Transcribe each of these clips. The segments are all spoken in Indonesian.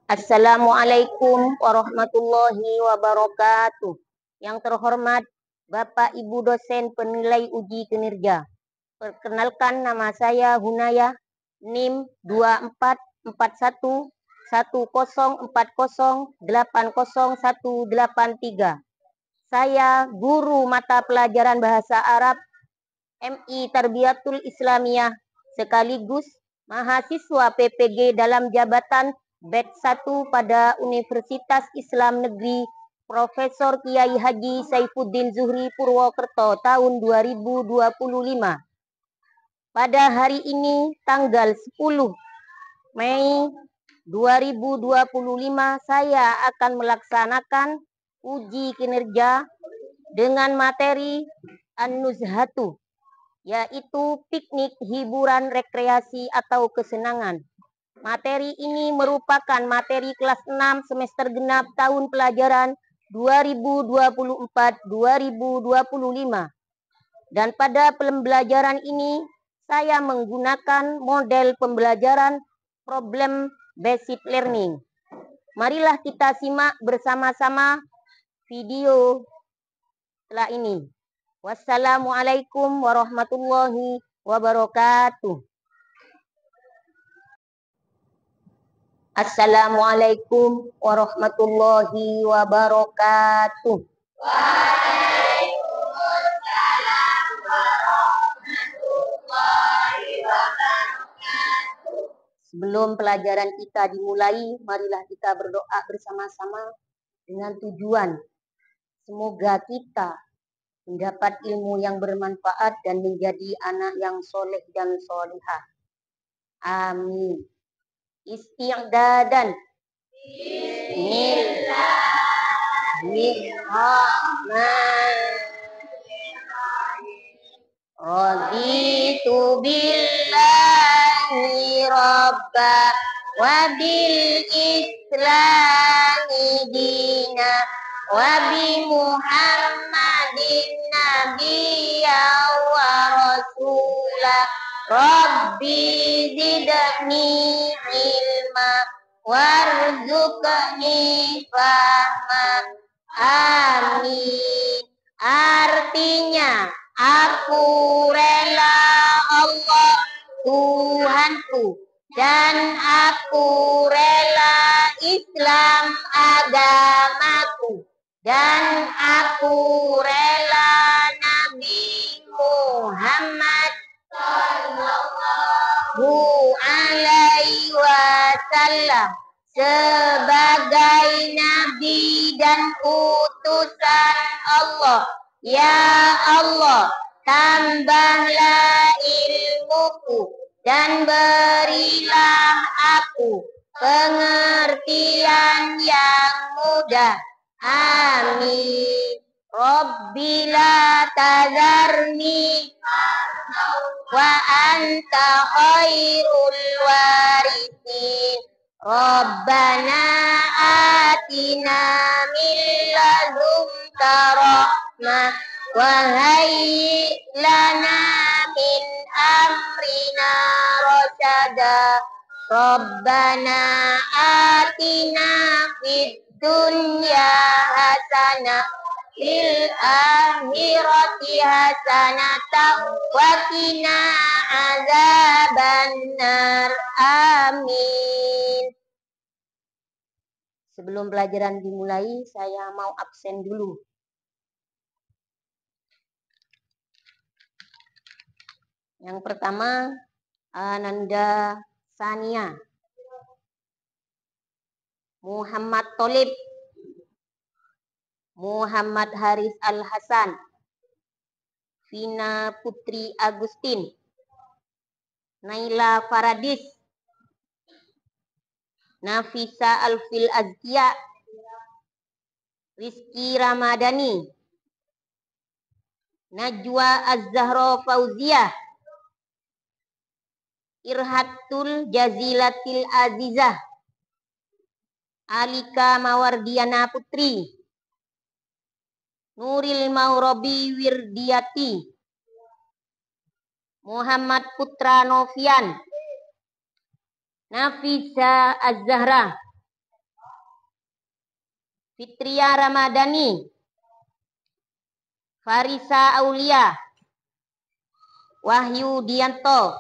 Assalamualaikum warahmatullahi wabarakatuh. Yang terhormat Bapak Ibu dosen penilai uji kinerja. Perkenalkan, nama saya Hunaya, NIM 244104080183. Saya guru mata pelajaran bahasa Arab MI Tarbiyatul Islamiyah sekaligus mahasiswa PPG dalam jabatan batch 1 pada Universitas Islam Negeri Profesor Kiai Haji Saifuddin Zuhri Purwokerto tahun 2025. Pada hari ini tanggal 10 Mei 2025 saya akan melaksanakan uji kinerja dengan materi An-Nuzhatu, yaitu piknik, hiburan, rekreasi, atau kesenangan. Materi ini merupakan materi kelas 6 semester genap tahun pelajaran 2024-2025. Dan pada pembelajaran ini, saya menggunakan model pembelajaran problem based learning. Marilah kita simak bersama-sama video setelah ini. Wassalamualaikum warahmatullahi wabarakatuh. Assalamualaikum warahmatullahi wabarakatuh. Waalaikumsalam warahmatullahi wabarakatuh. Sebelum pelajaran kita dimulai, marilah kita berdoa bersama-sama dengan tujuan semoga kita mendapat ilmu yang bermanfaat dan menjadi anak yang soleh dan solihah. Amin. Isti'dadan. Bismillahirrahmanirrahim. Raditu billahi rabba wa bil islami dina wa bi Muhammadin nabiyya wa rasula. Rabbi zidni ilma warzuqni fahma. Amin. Artinya, aku rela Allah Tuhanku dan aku rela Islam agamaku dan aku rela Nabi Muhammad Sallallahu alaihi wasallam sebagai nabi dan utusan Allah. Ya Allah, tambahlah ilmuku dan berilah aku pengertian yang mudah. Amin. Rabbi la tazarni wa anta khairul warithin. Rabbana atina min ladunka rahmah wa hayyi lana min amrina rasyada. Rabbana atina fid dunya hasanah fil akhirati hasanatan wa qina azabannar. Amin. Sebelum pelajaran dimulai, saya mau absen dulu. Yang pertama, Ananda Sania, Muhammad Tolib, Muhammad Haris Al-Hasan, Vina Putri Agustin, Naila Faradis, Nafisa Alfil Azkia, Rizky Ramadhani, Najwa Az-Zahra Fauziyah, Irhatul Jazilatil Azizah, Alika Mawardiana Putri, Nuril Maurobi Wirdiyati, Muhammad Putra Novian, Nafisa Az-Zahra, Fitria Ramadhani, Farisa Aulia, Wahyu Dianto.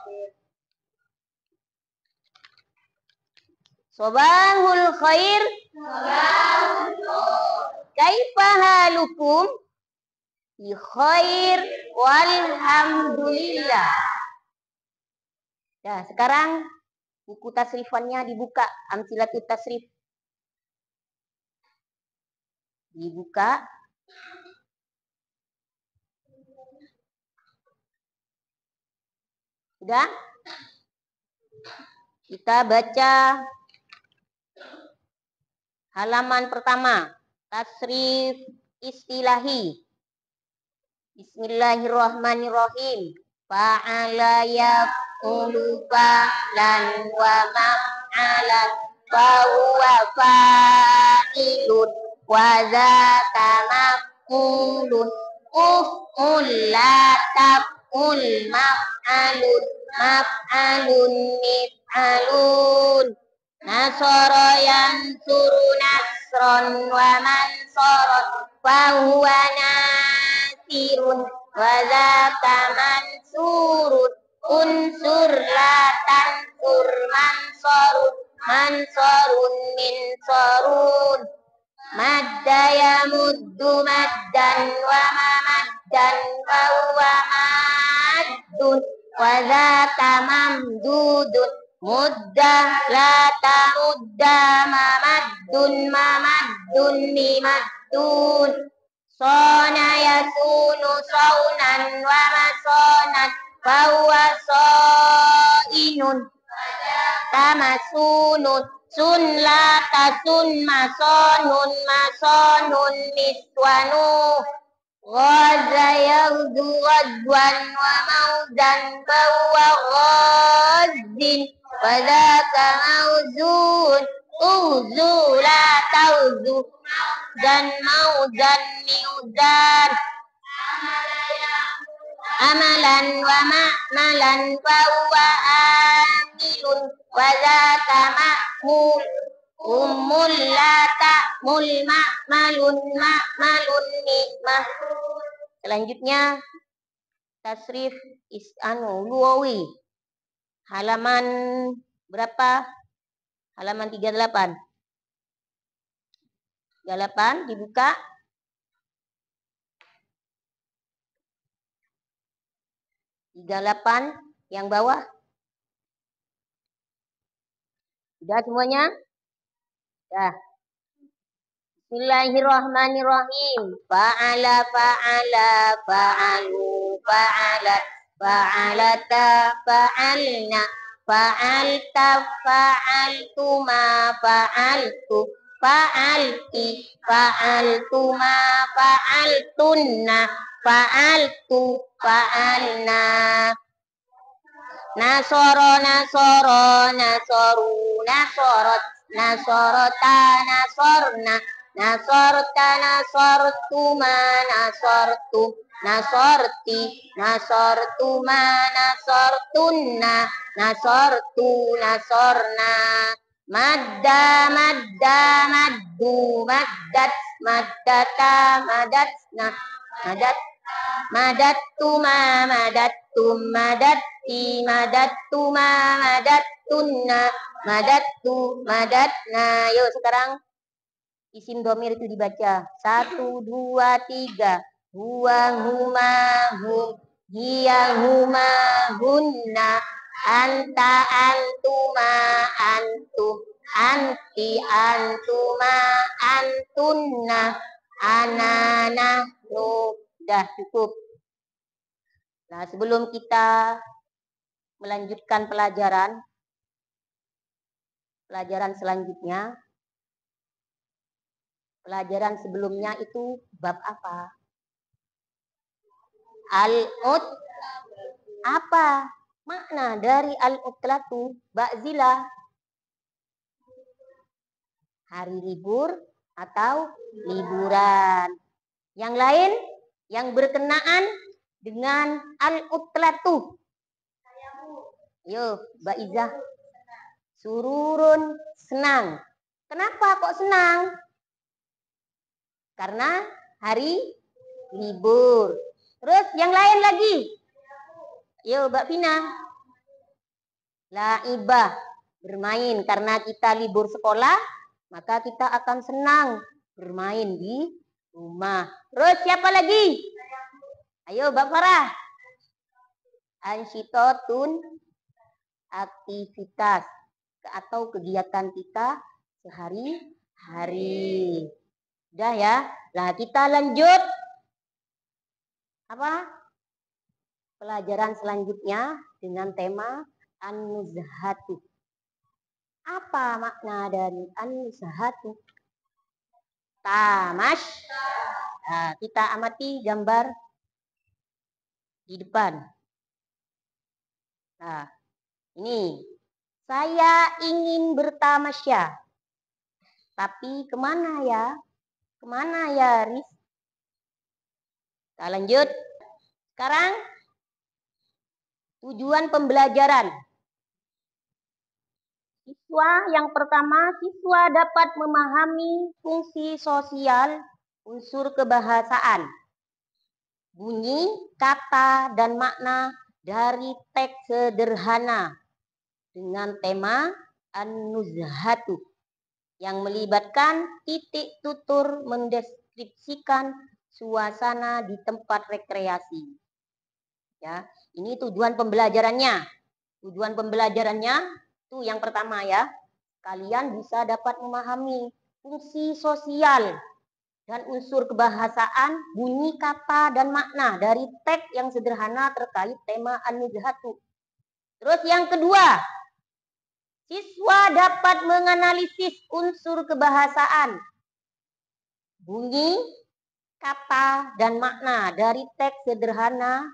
Sobahul khair. Kaifa halukum? Bi khair walhamdulillah. Nah, sekarang buku tasrifannya dibuka. Amsilatut tasrif. Dibuka. Sudah? Kita baca halaman pertama. Tasrif istilahi. Bismillahirrahmanirrahim. Fa'ala yaqulu fa'lan wa ma'ala fa huwa fa'ilun wa dzaka maf'ulun uf'ul la taf'ul maf'alun mif'alun nasara yansuru nasron wa mansaron fa huwa nasirun wa dzaka mansurun unsur la tansur mansorun minsorun madda yamuddu maddan wa mamaddan wa huwa maddun wa dzaka mamdudun mudda la tamudda mamaddun mimaddun sona yasunu saunan wa masonan wa huwa soinun tamasunun sun la tasun masonun miswanu ghaza yaghdu ghadwan wa mauzan fa huwa ghazzin wa dzaka mauzun uzu la tauzu dan mauzan miuzan amalan wa ma'malan fa huwa amilun wa dzaka ma'mul umul la ta'mul ma'malun nikmah. Selanjutnya tasrif luwawi. Halaman berapa? Halaman 38. 38 dibuka. Yang bawah. Sudah semuanya? Sudah. Bismillahirrahmanirrahim. Fa'ala fa'alu fa'alat fa'alata fa'alna fa'alta fa'altuma fa'altu fa'alti fa'altuma fa'altunna fa'altu fa'alna nasoro nasoru nasorot nasorota nasorna nasorta nasortuma nasortum nasorti nasortuma nasortunna nasortu nasorna madda maddu maddat maddata maddatna madattuma madattum madatti madattuma madattunna madattu madatna. Yuk sekarang isim domir itu dibaca. 1, 2, 3. Huwa huma hum hiya huma hunna anta antuma antum anti antuma antunna anana nu. Sudah cukup. Nah, sebelum kita melanjutkan pelajaran selanjutnya, pelajaran sebelumnya itu bab apa? Al-ut. Apa makna dari al-utlatu? Ba'zilah. Hari libur atau liburan. Yang lain yang berkenaan dengan al-utlatu. Yo, Mbak Izah. Sururun, senang. Kenapa kok senang? karena hari libur. Terus yang lain lagi. Yo, Mbak Vina. Laibah, bermain. Karena kita libur sekolah, maka kita akan senang bermain di rumah. Terus siapa lagi? Ayo Mbak Farah. Ansyitotun, aktivitas atau kegiatan kita sehari-hari. Udah ya. Nah, kita lanjut apa? Pelajaran selanjutnya dengan tema an-nuzhatu. Apa makna dari an-nuzhatu? Tamash. Nah, kita amati gambar di depan. Nah, ini. Saya ingin bertamasya. Tapi kemana ya? Kemana ya, Riz? Kita lanjut. Sekarang, tujuan pembelajaran. Siswa yang pertama, siswa dapat memahami fungsi sosial unsur kebahasaan, bunyi, kata, dan makna dari teks sederhana dengan tema an-nuzhatu yang melibatkan titik tutur mendeskripsikan suasana di tempat rekreasi. Ya, ini tujuan pembelajarannya. Tujuan pembelajarannya itu yang pertama ya. Kalian bisa dapat memahami fungsi sosial dan unsur kebahasaan, bunyi, kata, dan makna dari teks yang sederhana terkait tema an-nuzhatu. Terus yang kedua, siswa dapat menganalisis unsur kebahasaan, bunyi, kata, dan makna dari teks sederhana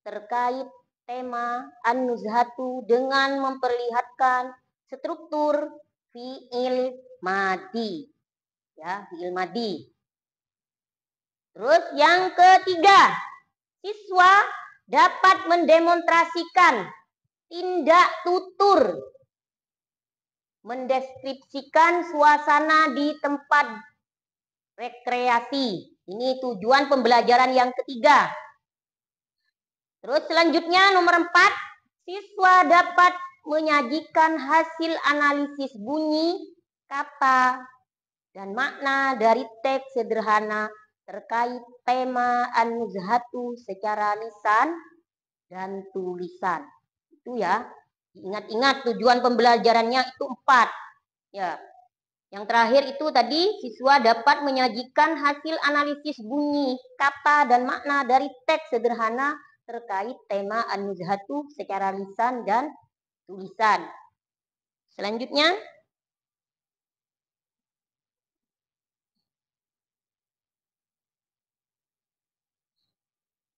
terkait tema an-nuzhatu dengan memperlihatkan struktur fi'il madi. Ya, fi'il madi. Terus yang ketiga, siswa dapat mendemonstrasikan tindak tutur mendeskripsikan suasana di tempat rekreasi. Ini tujuan pembelajaran yang ketiga. Terus selanjutnya nomor 4, siswa dapat menyajikan hasil analisis bunyi, kata, dan makna dari teks sederhana terkait tema an-nuzhatu secara lisan dan tulisan. Itu ya. Ingat-ingat tujuan pembelajarannya itu 4. Ya. Yang terakhir itu tadi siswa dapat menyajikan hasil analisis bunyi, kata, dan makna dari teks sederhana terkait tema an-nuzhatu secara lisan dan tulisan. Selanjutnya,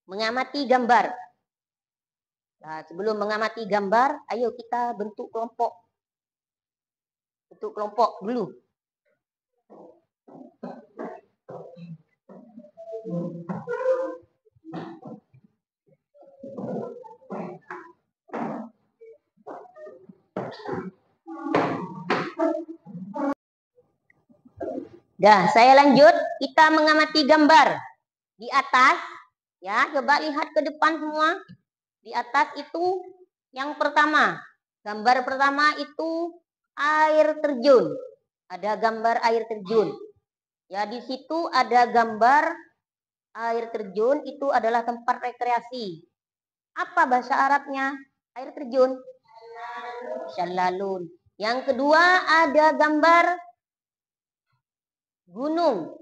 mengamati gambar. Nah, sebelum mengamati gambar, ayo kita bentuk kelompok. Bentuk kelompok dulu. Dah, saya lanjut. Kita mengamati gambar. Di atas, ya, coba lihat ke depan semua. Di atas itu yang pertama. Gambar pertama itu air terjun. Ada gambar air terjun. Ya, di situ ada gambar air terjun, itu adalah tempat rekreasi. Apa bahasa Arabnya? Air terjun. Syalalun. Yang kedua ada gambar gunung.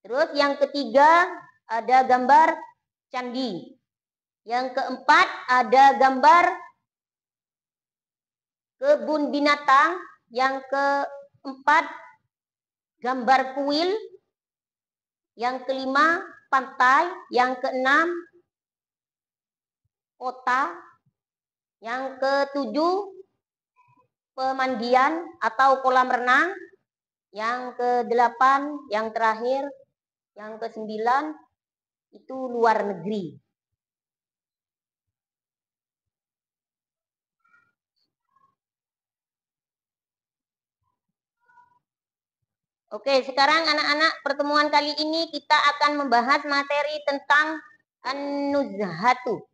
Terus yang ketiga ada gambar candi. Yang keempat ada gambar kebun binatang. Yang keempat gambar kuil. Yang kelima pantai. Yang keenam kota. Yang ketujuh pemandian atau kolam renang. Yang kedelapan, yang terakhir, yang kesembilan itu luar negeri. Oke, sekarang anak-anak, pertemuan kali ini kita akan membahas materi tentang an-nuzhatu.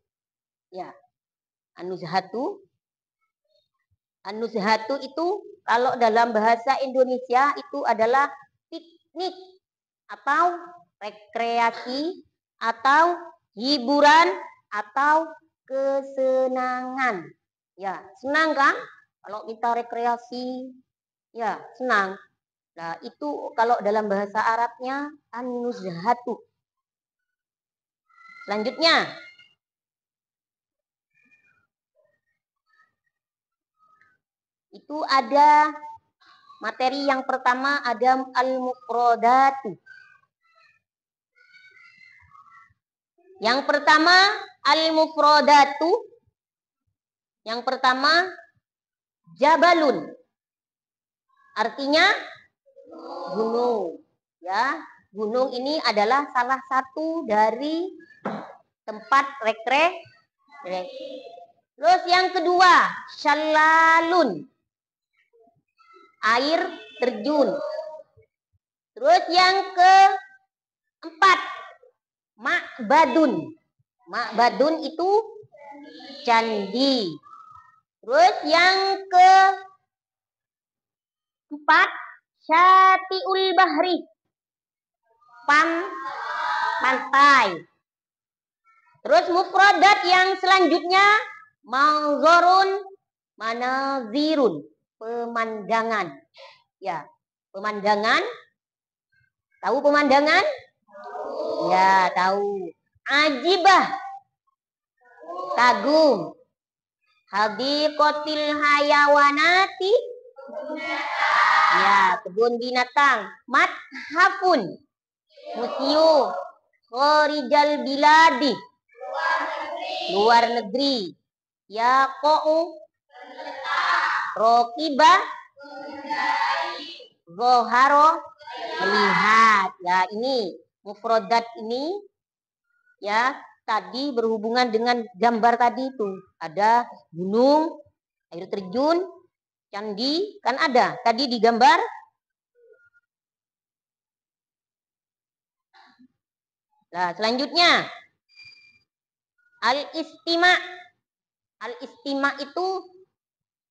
Ya, an-nuzhatu. An-nuzhatu itu kalau dalam bahasa Indonesia itu adalah piknik atau rekreasi atau hiburan atau kesenangan. Ya, senang kan? Kalau kita rekreasi, ya senang. Nah, itu kalau dalam bahasa Arabnya an-nuzhatu. Selanjutnya, itu ada materi yang pertama ada al-mufradatu. Yang pertama al-mufradatu. Yang pertama jabalun. Artinya gunung. Ya, gunung ini adalah salah satu dari tempat rekreasi. Terus yang kedua, syalalun. Air terjun. Terus yang keempat, ma'badun. Ma'badun itu candi. Terus yang keempat, syatiul bahri. Pantai. Terus mufradat yang selanjutnya, manzorun, manazirun. Pemandangan. Ya, pemandangan. Tahu pemandangan? Ya, tahu. Ajibah. Kagum. Hadiqatil hayawanati. Ya, kebun binatang. Mathafun. Museum. Khorijal biladi. Luar negeri. Ya ko'u. Rokiba. Zoharo. Melihat. Ya, ini mufradat ini ya tadi berhubungan dengan gambar tadi itu. Ada gunung, air terjun, candi, kan ada tadi di gambar. Nah, selanjutnya al-istima. Al-istima itu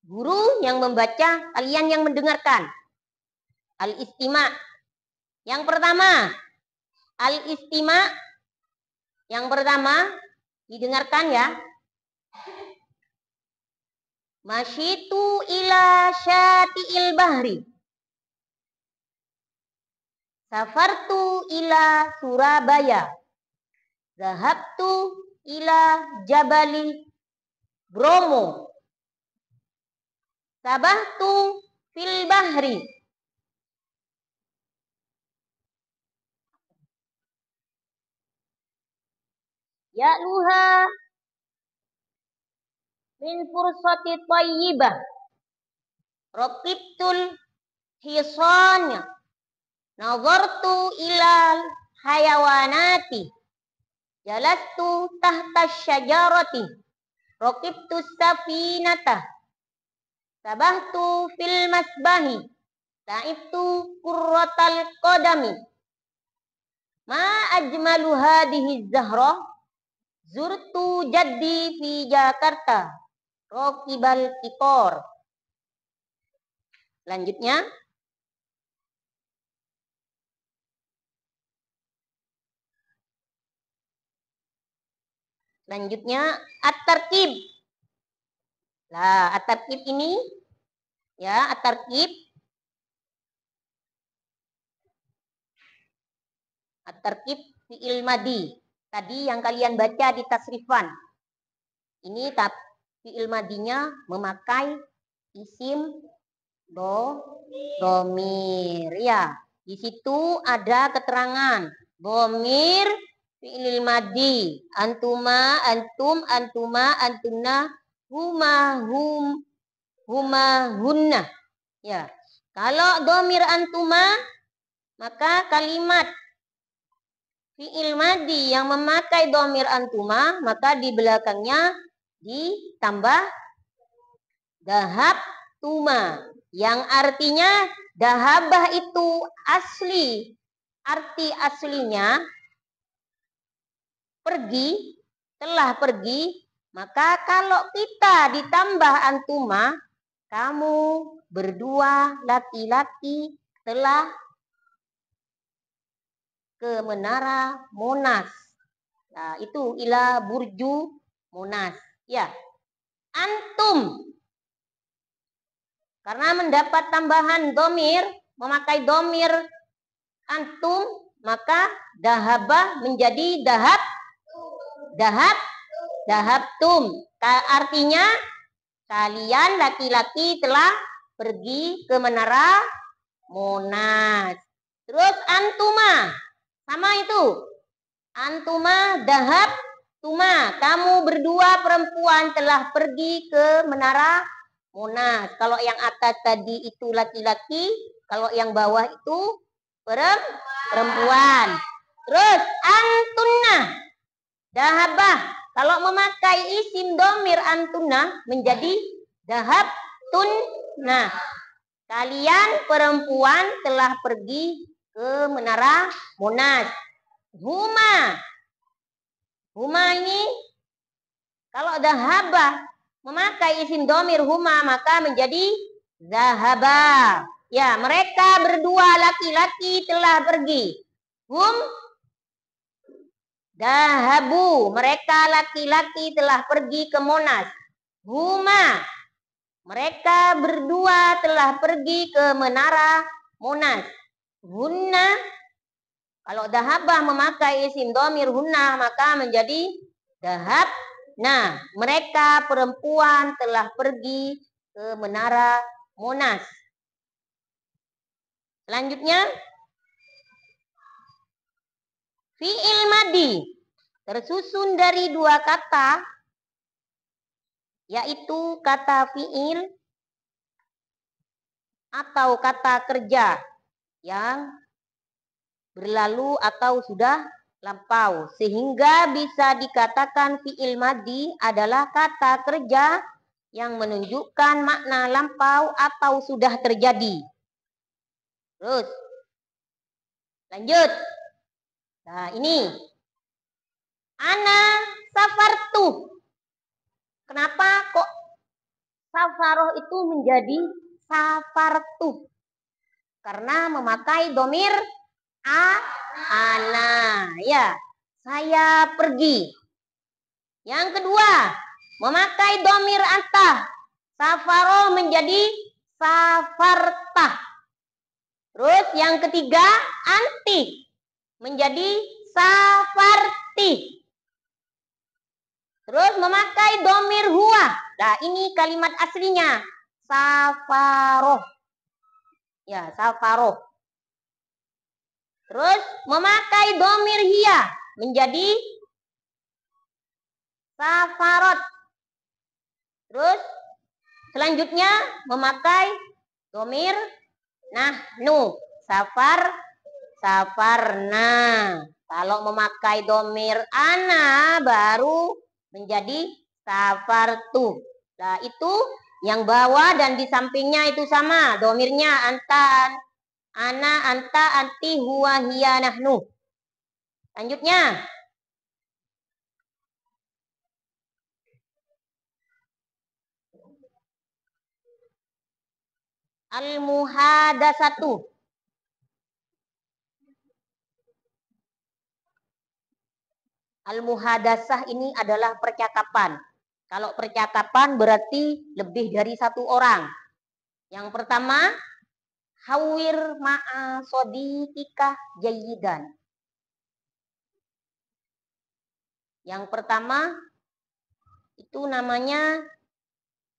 guru yang membaca, kalian yang mendengarkan. Al-istima. Yang pertama, al-istima. Yang pertama, didengarkan ya. Masyitu ila syati'il bahri. Safartu ila Surabaya. Zahabtu ila Jabali Bromo. Sabahtu fil bahri. Ya'luha min fursati tayyibah. Raqibtul hisanya. Nazartu ilal hayawanati. Jalastu tahta syajarati. Raqibtu safinata. Sabahtu fil masbahi. Ta'ibtu qurratal qadami. Ma ajmalu hadihi zahra. Zurtu jaddi fi Jakarta. Raqibal kitor. Selanjutnya. Selanjutnya at-tarkib. Nah, at-tarkib ini ya, at-tarkib. At-tarkib fi'il madi. Tadi yang kalian baca di tasrifan. Ini fi'il madinya memakai isim domir. Ya, di situ ada keterangan domir fi'il madi. Antuma, antum, antuma, antunna, huma, huma, hunna. Ya, kalau domir antuma, maka kalimat fi'il madi yang memakai domir antuma, maka di belakangnya ditambah dahab tuma, yang artinya dahabah itu asli, arti aslinya pergi, telah pergi, maka kalau kita ditambah antuma, kamu berdua laki-laki telah ke menara Monas. Nah, itu ila burju Monas. Ya, antum. Karena mendapat tambahan domir, memakai domir antum, maka dahabah menjadi dahabtum. Artinya kalian laki-laki telah pergi ke menara Monas. Terus antuma, sama itu. Antuma dahabtuma, kamu berdua perempuan telah pergi ke menara Monas. Kalau yang atas tadi itu laki-laki, kalau yang bawah itu perempuan. Terus antunna, dahabah. Kalau memakai isim domir antunna menjadi dahabtunna. Kalian perempuan telah pergi ke menara Monas. Huma ini kalau dahabah memakai isim domir huma maka menjadi zahaba. Ya, mereka berdua laki-laki telah pergi. Hum dahabu, mereka laki-laki telah pergi ke Monas. Huma, mereka berdua telah pergi ke menara Monas. Hunna, kalau dahabah memakai isim domir hunna maka menjadi dahab. Nah, mereka perempuan telah pergi ke menara Monas. Selanjutnya, fi'il madi tersusun dari dua kata, yaitu kata fi'il atau kata kerja yang berlalu atau sudah lampau, sehingga bisa dikatakan fi'il madi adalah kata kerja yang menunjukkan makna lampau atau sudah terjadi. Terus lanjut. Nah, ini ana safartu. Kenapa kok safaroh itu menjadi safartu? Karena memakai domir ana, ya, saya pergi. Yang kedua, memakai domir anta, safaroh menjadi safartah. Terus yang ketiga, anti menjadi safarti. Terus memakai domir huwa. Nah, ini kalimat aslinya safaroh. Ya, safaroh. Terus memakai domir hiya menjadi safarot. Terus selanjutnya memakai domir nahnu, safarna. Kalau memakai domir ana baru menjadi safartu. Nah, itu yang bawah dan di sampingnya itu sama. Domirnya anta, ana, anta, anti, huwa, hiya, nahnu. Lanjutnya. Al-muhadasatu. Al-muhadasah ini adalah percakapan. Kalau percakapan berarti lebih dari satu orang. Yang pertama, hawir ma'a sodikika jayidan. Yang pertama, itu namanya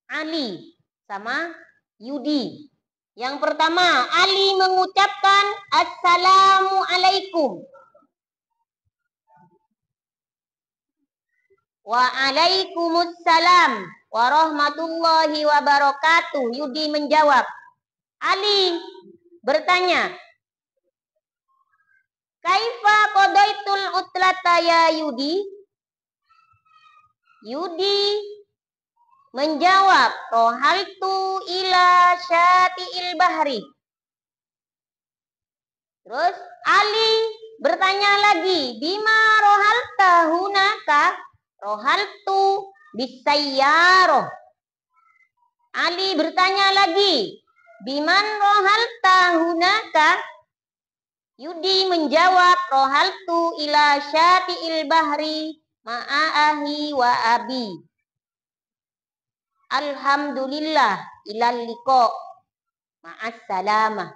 Ali sama Yudi. Yang pertama, Ali mengucapkan Assalamualaikum. Waalaikumsalam warahmatullahi wabarakatuh. Yudi menjawab. Ali bertanya, kaifa qadaitul utlata ya Yudi? Yudi menjawab, rohaltu ila syati'il bahri. Terus Ali bertanya lagi, bima rohalta hunaka? Rohaltu bisayyarah. Ali bertanya lagi, biman rohalta hunaka? Yudi menjawab, rohaltu ila syati'il bahri ma'ahi wa abi. Alhamdulillah ilal liqa ma'as salamah.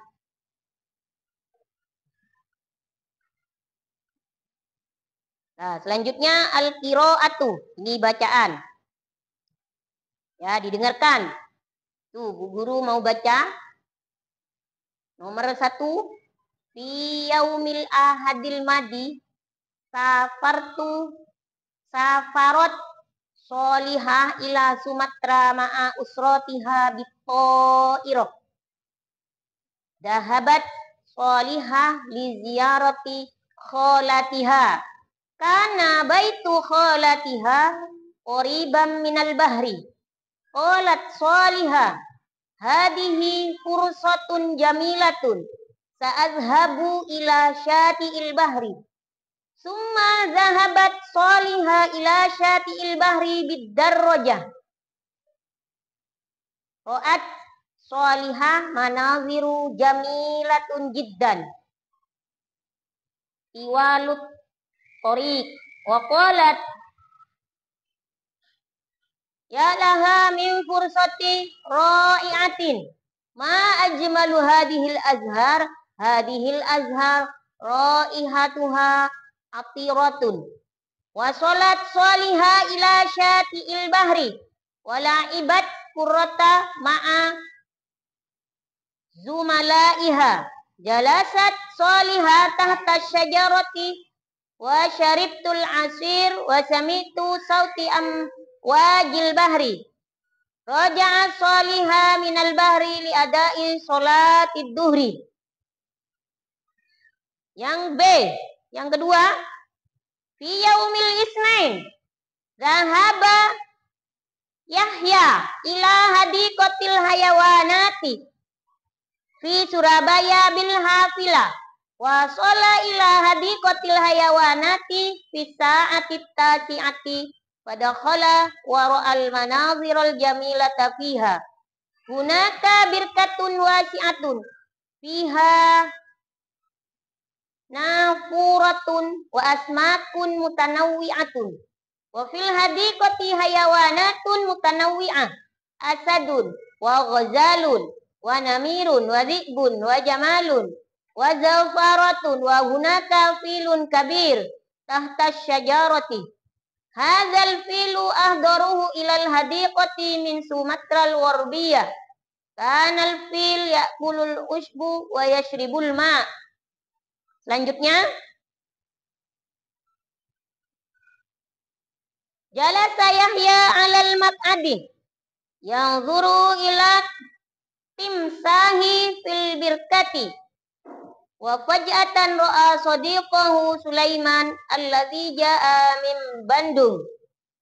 Nah, selanjutnya al-qiraatu. Ini bacaan. Ya, didengarkan. Tuh, Bu Guru mau baca. Nomor 1. Fi yaumil ahadil madi safarot solihah ila Sumatra ma'a usrotiha bitto'iroh. Dahabat solihah li ziyarati kholatiha. Kana baitu kholatiha qoriban minal bahri. Qalat solihah, hadihi fursatun jamilatun. Sa'adhabu ila syati'il bahri. Summa zahabat solihah ila syati'il bahri biddarrojah. Ro'at solihah manaziru jamilatun jiddan. Tiwalut tariq. Wa qalat ya laha min fursati ra'iatin. Ma ajmalu hadihil azhar ra'ihatuha atiratun. Wa salat soliha ila syati'il bahri. Wa la'ibat kurrata ma'a zumalaiha. Jalasat soliha tahta syajarati wa syaribtul asir wa samitu sauti wajil bahri. Raja'a soliha minal bahri li adai sholatid duhri. Yang B, yang kedua, fi yaumil isnain zahaba Yahya ila hadiqatil hayawanati fi Surabaya bil hafila wa shola ila hadiqatil hayawanati fi sa'atit tasi'ati padakhala wa ra'al manaziral jamilata fiha. Hunaka birkatun wasi'atun fiha nafuratun wa asmakun mutanawwi'atun. Wa fil hadiqati hayawanatun mutanawwi'ah. Asadun wa ghazalun wa namirun wa dhi'bun wa jamalun wa zafaratun wa hunaka filun kabir tahta syajarati. Hadzal filu ahdaruhu ilal hadiqati min Sumatral Warbiyah. Kanal fil ya'kulul usbu wa yashribul ma'. Selanjutnya, jalasa Yahya alal maq'adi yanzuru ila timsahi fil birkati. Wa faj'atan ra'a sadiqahu Sulaiman alladzi ja'a min Bandung.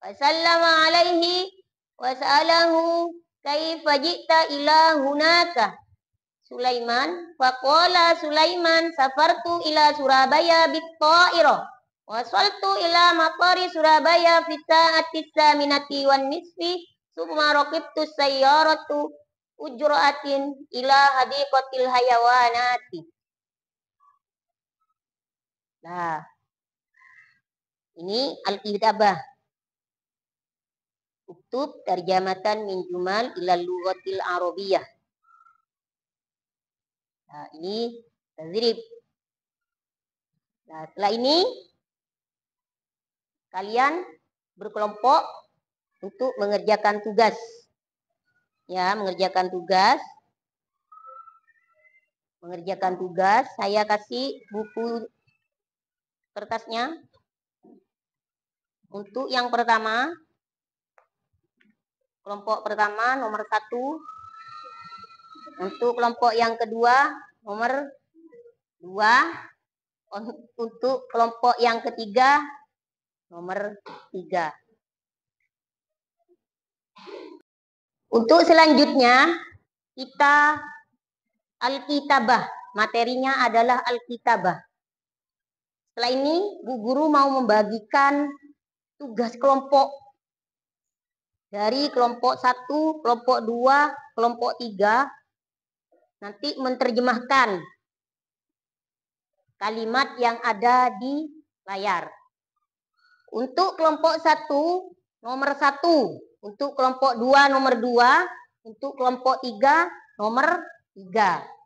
Wa sallama alaihi wa sa'alahu kaifa ji'ta ila hunaka. Sulaiman faqala Sulaiman safartu ila Surabaya bit-ta'irah. Wasaltu ila maqari Surabaya fi sa'ati saminati wan nisfi summa raqibtu sayyaratu ujra'atin ila hadiqatil hayawanati. Nah, ini al-kitabah. Uktub tarjamatan min jumal ila lughatil arabiyyah. Nah, ini tadrib. Nah, setelah ini kalian berkelompok untuk mengerjakan tugas. Ya, mengerjakan tugas. Saya kasih buku kertasnya. Untuk yang pertama, kelompok pertama nomor 1. Untuk kelompok yang kedua nomor 2. Untuk kelompok yang ketiga nomor 3. Untuk selanjutnya kita al-kitabah materinya adalah Alkitabah. Setelah ini, Bu Guru mau membagikan tugas kelompok dari kelompok 1, kelompok 2, kelompok 3. Nanti menerjemahkan kalimat yang ada di layar. Untuk kelompok 1, nomor 1. Untuk kelompok 2, nomor 2. Untuk kelompok 3, nomor 3.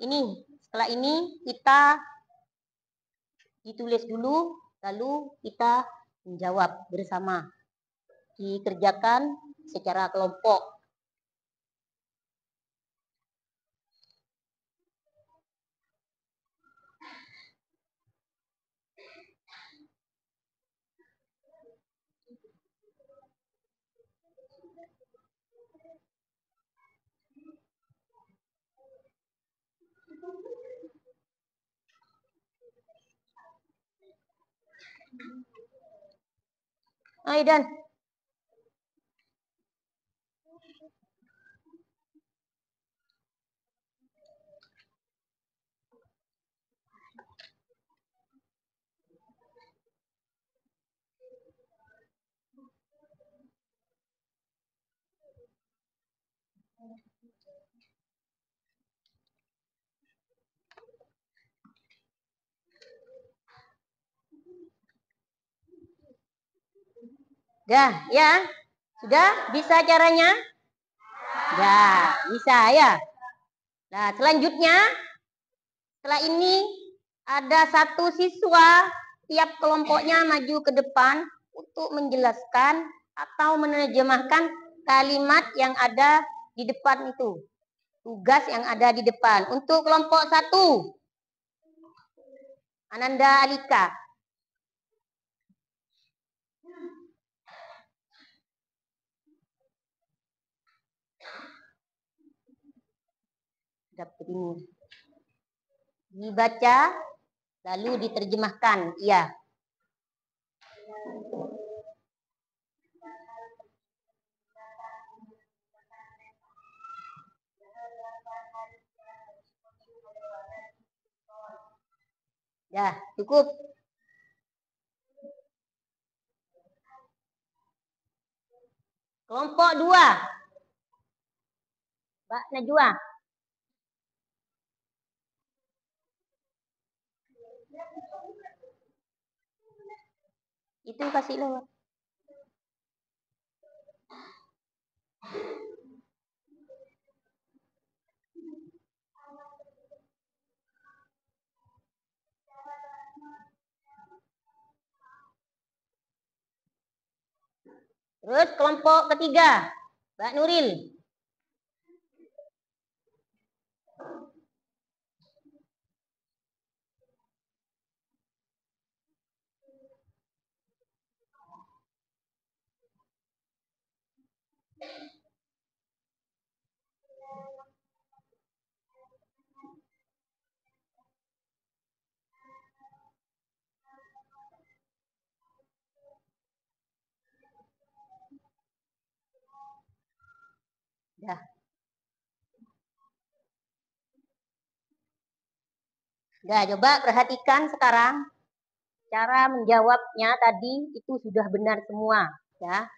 Ini, setelah ini kita ditulis dulu, lalu kita menjawab bersama. Dikerjakan secara kelompok. Aidan. Dah, ya. Sudah bisa caranya? Ya, bisa ya. Nah, selanjutnya setelah ini ada satu siswa tiap kelompoknya maju ke depan untuk menjelaskan atau menerjemahkan kalimat yang ada di depan itu. Tugas yang ada di depan. Untuk kelompok 1, Ananda Alika. Dapat ini. Dibaca, lalu diterjemahkan. Iya. Ya, cukup. Kelompok 2, Mbak Najwa. Itu kasih lewat. Terus kelompok ketiga, Mbak Nuril. Ya. Nah, coba perhatikan sekarang cara menjawabnya tadi itu sudah benar semua, ya.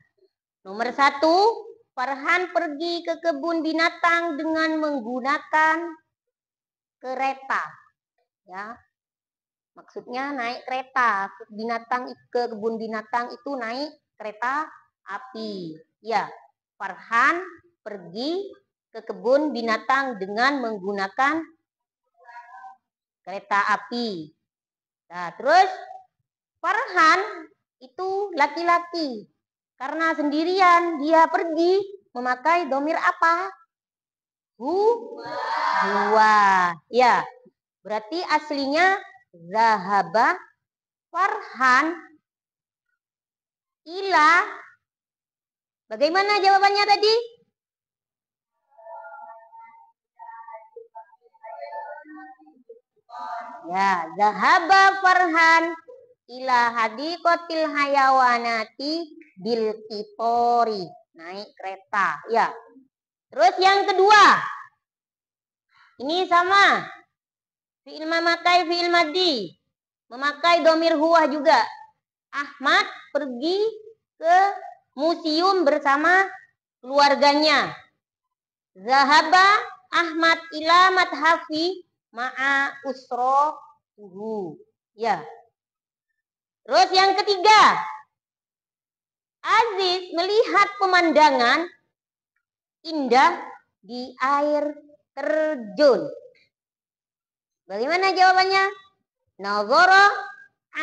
Nomor 1, Farhan pergi ke kebun binatang dengan menggunakan kereta, ya. Maksudnya naik kereta ke kebun binatang itu naik kereta api. Ya, Farhan pergi ke kebun binatang dengan menggunakan kereta api. Nah, terus Farhan itu laki-laki. Karena sendirian dia pergi memakai domir apa? Huwa. Ya, berarti aslinya zahaba Farhan ila. Bagaimana jawabannya tadi? Ya, zahaba Farhan ila hadiqatil hayawanati bil kitori. Naik kereta, ya. Terus yang kedua, ini sama. Fi'il memakai fi'il maddi. Memakai domir huwah juga. Ahmad pergi ke museum bersama keluarganya. Zahaba Ahmad ila mathafi ma'a usrohu. Ya. Terus yang ketiga, Aziz melihat pemandangan indah di air terjun. Bagaimana jawabannya? Nazara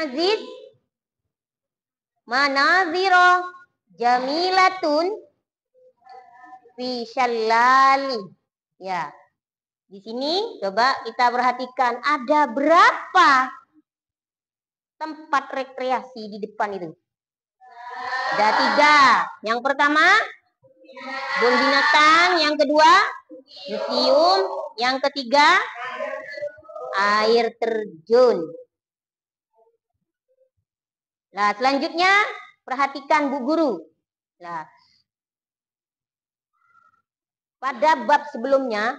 Aziz manazira jamilatun fi syallali. Ya. Di sini coba kita perhatikan ada berapa tempat rekreasi di depan itu. Ada 3. Yang pertama kebun binatang, yang kedua museum, yang ketiga air terjun. Nah, selanjutnya perhatikan Bu Guru. Nah, pada bab sebelumnya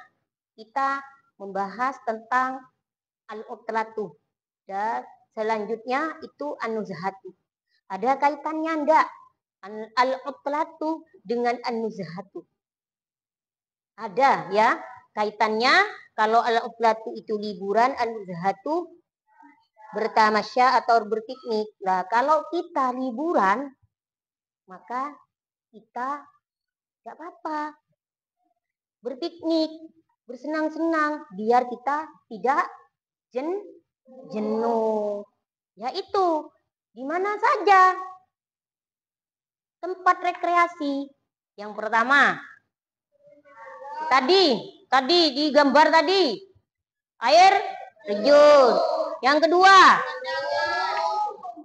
kita membahas tentang al-utlatu dan selanjutnya itu an-nuzhatu. Ada kaitannya enggak al-utlatu dengan an-nuzhatu? Ada ya kaitannya. Kalau al-utlatu itu liburan, an-nuzhatu bertamasya atau berpiknik. Nah, kalau kita liburan, maka kita tidak apa-apa berpiknik, bersenang-senang, biar kita tidak jenuh. Yaitu di mana saja tempat rekreasi. Yang pertama, tadi di gambar tadi air terjun. Yang kedua,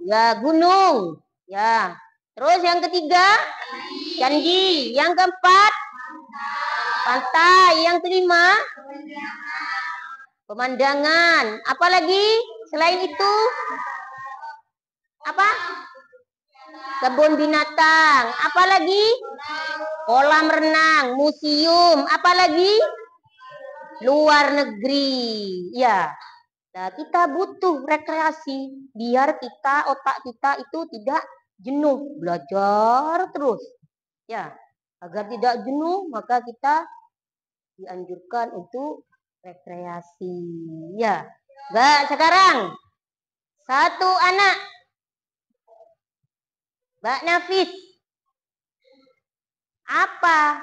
ya gunung. Ya. Terus yang ketiga, candi. Yang keempat, pantai. Yang kelima, pemandangan. Apalagi selain itu? Apa? Kebun binatang. Apalagi? Kolam renang, museum. Apalagi? Luar negeri. Ya. Nah, kita butuh rekreasi biar otak kita itu tidak jenuh, belajar terus. Ya, agar tidak jenuh maka kita dianjurkan untuk rekreasi. Ya. Mbak, sekarang satu anak. Mbak Nafis. Apa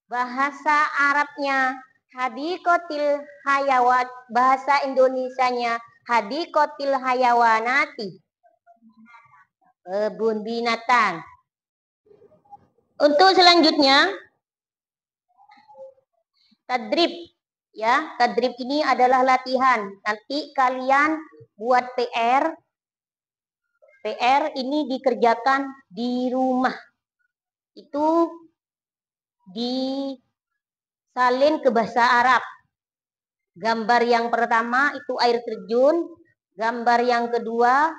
bahasa Arabnya hadikotil hayawat, bahasa Indonesianya hadikotil hayawanati, kebun binatang. Untuk selanjutnya tadrib. Ya, tadrib ini adalah latihan. Nanti kalian buat PR. PR ini dikerjakan di rumah. Itu disalin ke bahasa Arab. Gambar yang pertama itu air terjun. Gambar yang kedua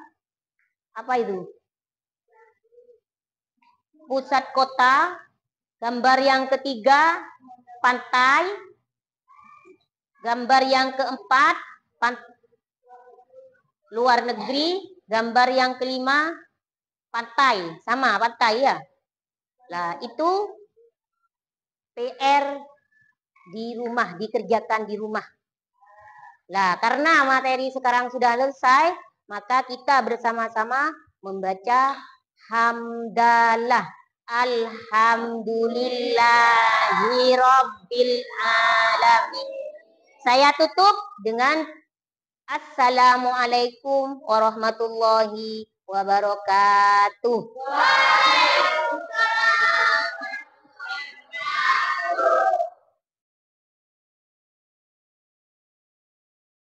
apa itu? Pusat kota. Gambar yang ketiga pantai. Gambar yang keempat luar negeri. Gambar yang kelima pantai. Sama pantai ya. Nah, itu PR di rumah, dikerjakan di rumah. Nah, karena materi sekarang sudah selesai, maka kita bersama-sama membaca hamdalah. Alhamdulillahirabbil alamin. Saya tutup dengan assalamualaikum warahmatullahi wabarakatuh.